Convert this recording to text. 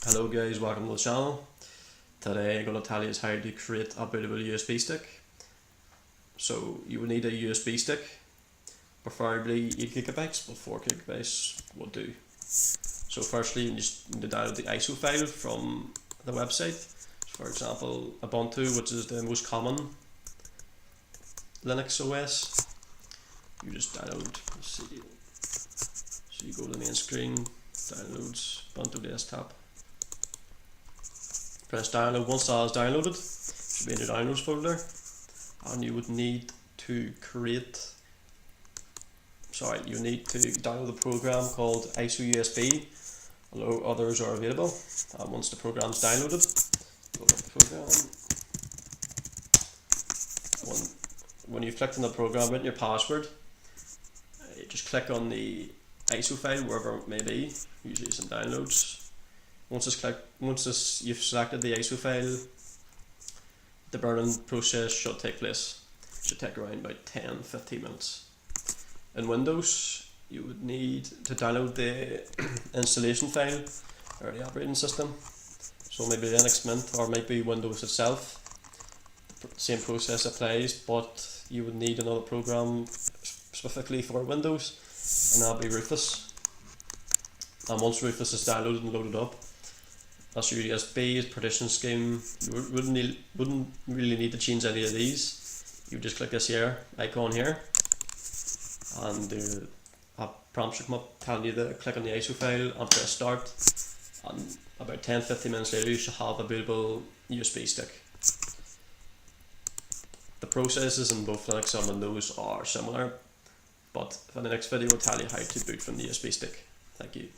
Hello guys, welcome to the channel. Today I'm going to tell you how to create a bootable USB stick. So you will need a USB stick, preferably 8 GB, but 4 GB will do. So firstly you just need to download the ISO file from the website. For example, Ubuntu, which is the most common Linux OS. You just download, let's see. So you go to the main screen, downloads, Ubuntu desktop. Press download. Once that is downloaded, it should be in your downloads folder, and you would need to download a program called ISO USB, although others are available. And once the program is downloaded, load up the program. When you've clicked on the program, enter your password. You just click on the ISO file wherever it may be. Usually it's in downloads. Once you've selected the ISO file, the burning process should take place. It should take around about 10-15 minutes. In Windows, you would need to download the installation file or the operating system. So maybe Linux Mint or maybe Windows itself. The same process applies, but you would need another program specifically for Windows, and that'll be Rufus. And once Rufus is downloaded and loaded up, that's your USB partition scheme. You wouldn't really need to change any of these. You just click this here icon here, and a prompt should come up telling you to click on the ISO file and press start. And about 10-15 minutes later, you should have a bootable USB stick. The processes in both Linux and Windows are similar, but in the next video, I'll tell you how to boot from the USB stick. Thank you.